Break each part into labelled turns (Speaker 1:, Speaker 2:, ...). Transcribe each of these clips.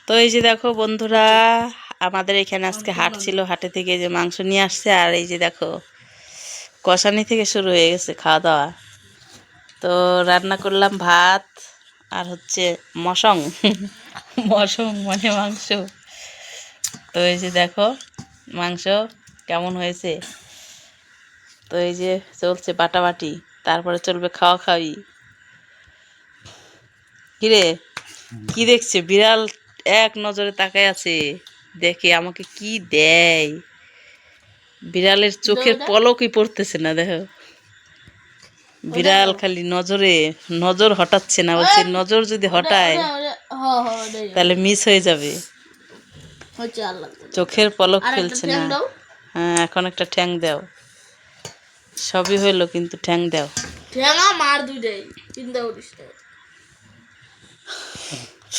Speaker 1: তো এই যে দেখো বন্ধুরা, আমাদের এখানে আজকে হাট ছিল, হাটে থেকে যে মাংস নিয়ে আসছে। আর এই যে দেখো কষানি থেকে শুরু হয়ে গেছে খাওয়া দাওয়া। তো রান্না করলাম ভাত আর হচ্ছে মসং মসং মানে মাংস। তো এই যে দেখো মাংস কেমন হয়েছে। তো এই যে চলছে বাটাবাটি, তারপরে চলবে খাওয়া খাওয়ি। কিরে কি দেখছে? বিড়াল এক নজরে তাকায় আছে, দেখে আমাকে কি দেয়। বিড়ালের চোখের পলকই পড়তেছে না, দেখো বিড়াল খালি নজর হটাচ্ছে না। বলছে নজর যদি হটায় তাহলে মিস হয়ে যাবে। চোখের পলক ফেলছে না। হ্যাঁ, এখন একটা ঠ্যাং দাও। সবই হইলো কিন্তু ঠ্যাং দাও।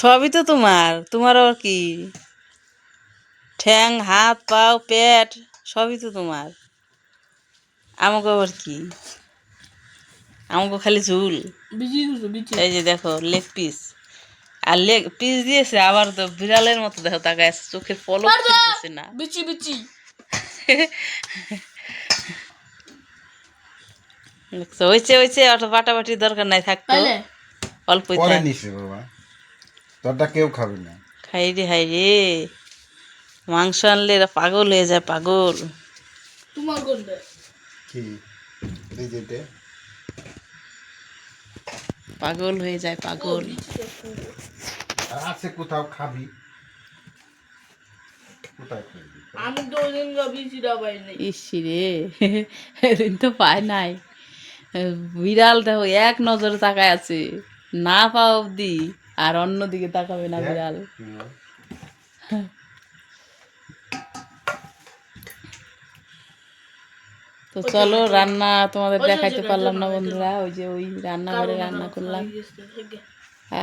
Speaker 1: সবই তো তোমার আর কি? ঠ্যাং, হাত, পাও, পেট সবই তো তোমার। আমাকে আবার কি? আমাকে খালি ঝুল। এই যে দেখো লেগ পিস, আর লেগ পিস দিয়েছে আবার তো বিড়ালের মতো দেখো তাকায় আছে, চোখের পলক ফেলতেছে না। দেখছো, হয়েছে অত বাটাবাটির দরকার নাই, থাকতো অল্পই থাক।
Speaker 2: তোরটা কেউ খাবে না।
Speaker 1: হাই রে মাংস আনলে এরা পাগল হয়ে যায়, পাগল।
Speaker 2: কি এই যেতে
Speaker 1: পাগল হয়ে যায়, পাগল।
Speaker 2: আছে কোথাও খাবি, কোথায় খাবি?
Speaker 3: আমি তো ওই দিন বিচিটা পাইনি।
Speaker 1: ইসি রে, এদিন তো পায় নাই। বিড়াল দেখো এক নজরে তাকায় আছে, না পাওয়া অব্দি আর অন্যদিকে তাকাবে না বিড়াল। তো চলো রান্না তোমাদের দেখাইতে পারলাম না বন্ধুরা। ওই যে ওই রান্নাঘরে রান্না করলাম।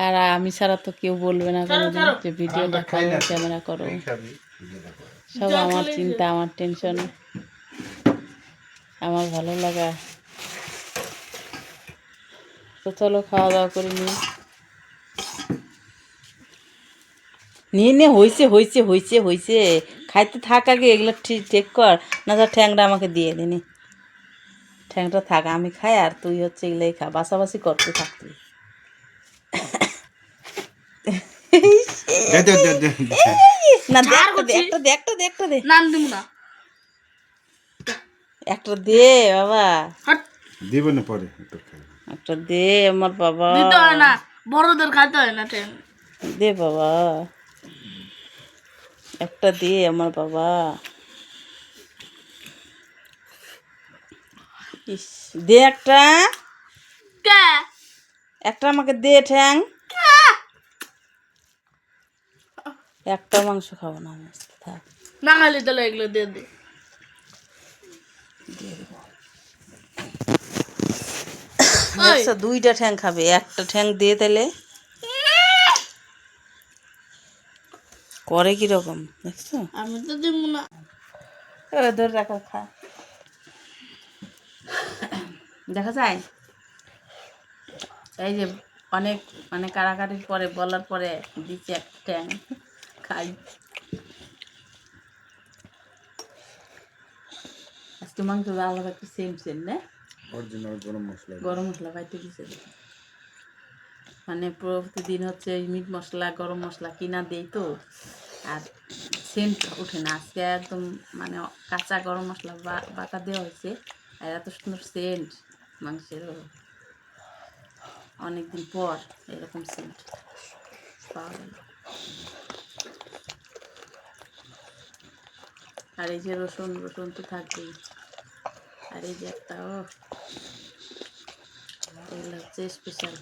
Speaker 1: আর আমি ছাড়া তো কেউ বলবে না কোনোদিন যে ভিডিওটা করো, ক্যামেরা করো। সব আমার চিন্তা, আমার টেনশন, আমার ভালো লাগা। তো চলো খাওয়া দাওয়া করে নিয়ে হয়েছে। খাইতে থাক আগে, এগুলো ঠিক কর। না যা ঠ্যাংটা আমাকে দিয়ে দিনি, ঠ্যাংটা থাক, আমি খাই আর তুই হচ্ছে এগুলোই খা, বাসাবাসি করতে থাক তুই। না একটা দে একটা দে বাবা,
Speaker 2: দিব না পরে
Speaker 1: একটা দে আমার বাবা।
Speaker 3: দিতে হয় না, বড়দের খাইতে হয় না ঠ্যাং।
Speaker 1: দে বাবা, একটা দে আমার বাবা। ইস, দে একটা আমাকে দে ঠ্যাং। একটা মাংস খাবো না আমি, থাক।
Speaker 3: না খালি তাহলে এগুলো দিয়ে দে।
Speaker 1: আচ্ছা, দুইটা ঠ্যাং খাবে, একটা ঠ্যাং দিয়ে তাহলে করে কিরকম দেখছো?
Speaker 3: আমি তো দিব না।
Speaker 1: ধরে রাখা, খা, দেখা যায়। এই যে অনেক মানে কাড়াকাড়ির পরে বলার পরে দিচ্ছে একটা ট্যাং, খাই। আজকে মাংস আলাদা একটু সেম না, গরম মশলা পাইতে দিচ্ছে। মানে প্রতিদিন হচ্ছে মিট মশলা গরম মশলা কিনা দেই তো, আর সেন্ট ওঠে না। আজকে একদম মানে কাঁচা গরম মশলা বাটা দেওয়া হয়েছে, আর এত সুন্দর সেন্ট মাংসেরও। অনেকদিন পর এরকম সেন্ট পাওয়া গেল। আর এই যে রসুন তো থাকবেই। আর এই যে একটা এগুলো হচ্ছে স্পেশাল।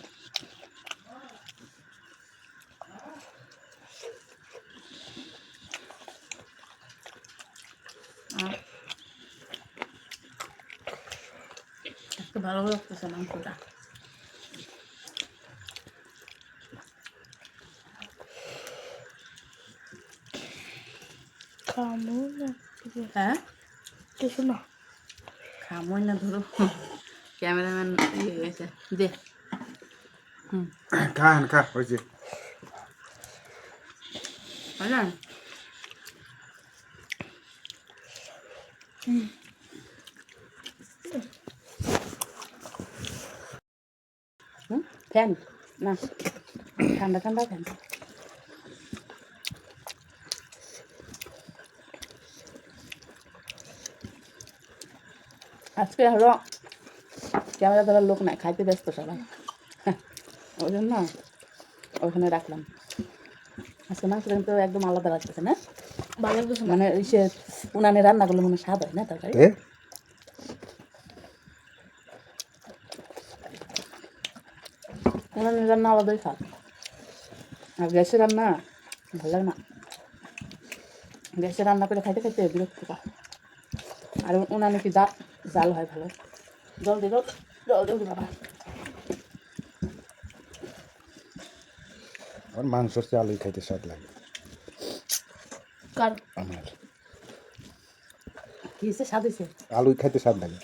Speaker 1: একটু ভালো লাগতেছে মাংসটা। হ্যাঁ,
Speaker 3: কিছু না
Speaker 1: খামই না, ধরো ক্যামেরাম্যান ইয়ে হয়েছে। দে
Speaker 2: খা হয়েছে।
Speaker 1: না ফ্যান না ঠান্ডা ঠান্ডা ফ্যান আজকে হলো ক্যামেরা ধরার লোক নাই, খাইতে ব্যস্ত সবাই, ওই জন্য ওখানে রাখলাম। আজকে মাংস কিন্তু একদম আলাদা লাগতেছে না,
Speaker 3: ভালো লাগতেছে না।
Speaker 1: মানে সে উনানে রান্না করলে মনে স্বাদ হয় না তরকারি। উনানে রান্না আলাদাই স্বাদ, আর গ্যাসে রান্না ভালো লাগে না। গ্যাসে রান্না করে খাইতে খাইতে বিরক্ত পায়, আর উনানে কি জাল হয় ভালো। জলদি জলদি বাবা।
Speaker 2: আমার মাংসর চেয়ে আলুই খাইতে স্বাদ লাগে
Speaker 3: কার
Speaker 2: আমার।
Speaker 1: কি হয়েছে, স্বাদ হয়েছে?
Speaker 2: আলুই খাইতে স্বাদ লাগে।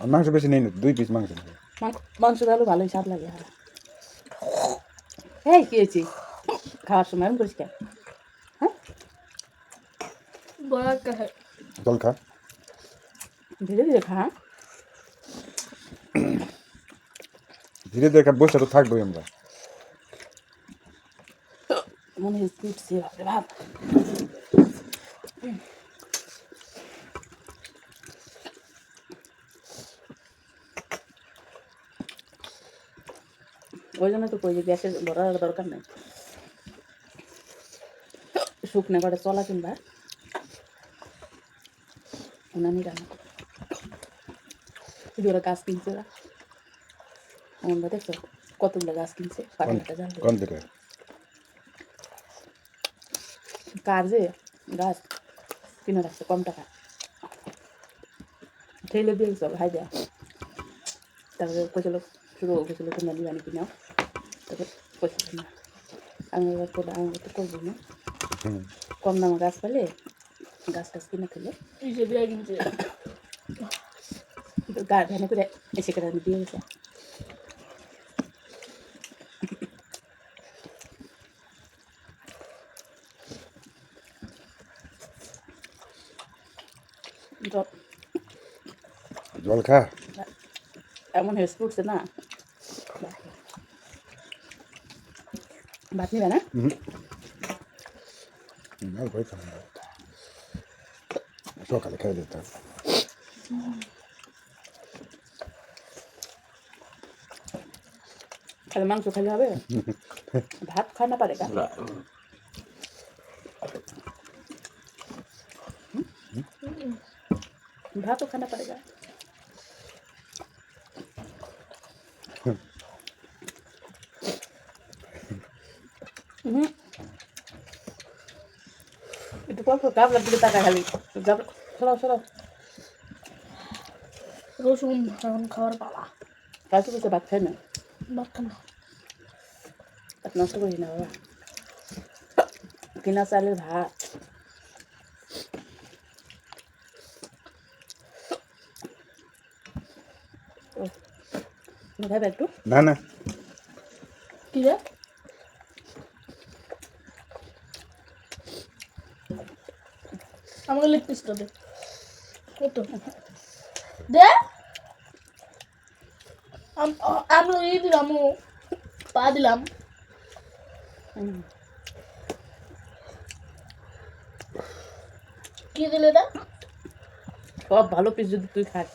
Speaker 2: আর মাংস বেশি নেই না, 2 পিস মাংস নেই।
Speaker 1: মাংস আলু ভালোই স্বাদ লাগে। আর এই কি হয়েছে খাওয়ার সময় এরকম করিস কেন? হ্যাঁ
Speaker 3: বড় একটা হয়।
Speaker 2: জল খা।
Speaker 1: ধীরে ধীরে খা।
Speaker 2: ধীরে ধীরে খা, বসে তো থাকবোই আমরা।
Speaker 1: মনে হচ্ছে উঠছে বাপরে বাপ। ওই জন্য তো কই যে গ্যাসের ভরার দরকার নেই, শুকনো করে চলা কিংবা উনানি রান্না করে। ওরা গাছ কিনছে, ওরা আমরা দেখছো কতগুলো গাছ কিনছে, পাটাটা জাল
Speaker 2: কোন দিকে?
Speaker 1: কার যে গাছ কিনে রাখছে কম টাকা, ঠেলে দিয়ে গেছে ভাই দেয়া। তারপরে কইছিল শুরু গেছিলো তোমরা নিবানি কিনাও, তারপরে পয়সা কিনা আমি এবার করলে আমি তো করবো না। কম দামে গাছ পেলে গাছ টাছ কিনে খেলে
Speaker 3: এই যে বিয়া কিনছে।
Speaker 1: গা ভ্যানে করে এসে করে আমি দিয়ে গেছে।
Speaker 2: জল খা।
Speaker 1: এমন হেস পড়ছে না, ভাত নিবে না?
Speaker 2: আর ভয় খাবে না, সকালে খেয়ে দিতে হবে।
Speaker 1: খালি মাংস খালি হবে, ভাত খায় না পারে গা? ভাতও খায় না পারে গা? একটু পর পর গাবলার দিকে তাকায় খালি, সরাও সরাও।
Speaker 3: রসুন এখন খাওয়ার পালা।
Speaker 1: কাজু করছে ভাত খায় না,
Speaker 3: ভাত খানা
Speaker 1: ভাত নষ্ট করি না বাবা, কিনা চালের ভাত। খাইবে একটু?
Speaker 2: না না,
Speaker 3: কি রে? আমাকে লেগ পিসটা দে। কত দে? আমি ই দিলাম, পা দিলাম। কি দিলে দা?
Speaker 1: সব ভালো পিস যদি তুই খাস,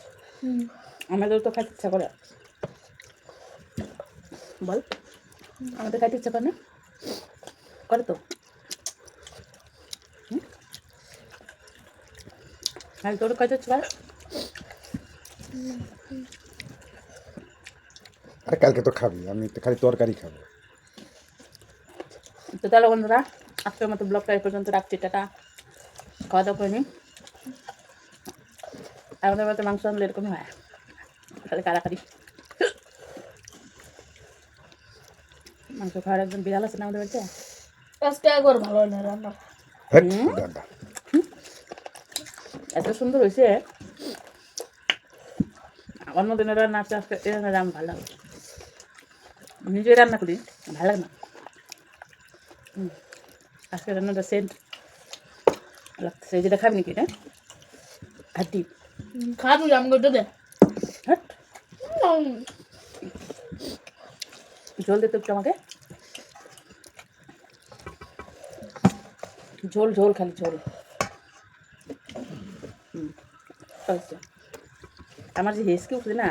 Speaker 1: আমাদের তো খাইতে ইচ্ছা করে, বল আমাদের খাইতে ইচ্ছা করে না? করে তো, আর তোর খাইতে ইচ্ছা করে?
Speaker 2: আরে কালকে তো খাবি, আমি তো খালি তরকারি খাবো।
Speaker 1: তো তাহলে বন্ধুরা আজকের মতো ব্লগটা এই পর্যন্ত রাখছি, টাটা। খাওয়া দাওয়া করে নিই। আমাদের মতো মাংস আনলে এরকমই হয়, খালি কারাকারি। মাংস খাওয়ার একজন বিড়াল আছে না আমাদের বাড়িতে,
Speaker 3: আজকে একবার ভালো হয় না রান্না।
Speaker 2: হেট, গান্ডা।
Speaker 1: এত সুন্দর হয়েছে, অন্য দিনের রান্না আজকে আজকে ভালো লাগে। নিজে রান্না করি ভালো লাগে না। আজকে রান্নাটা সেন্ট লাগতেছে। যেটা খাবি নাকি এটা হাড্ডি?
Speaker 3: খাবি আমি করতে দে
Speaker 1: হাট ঝোল দে তো একটু আমাকে। ঝোল ঝোল খালি ঝোল। আমার যে হেসকে উঠবে না।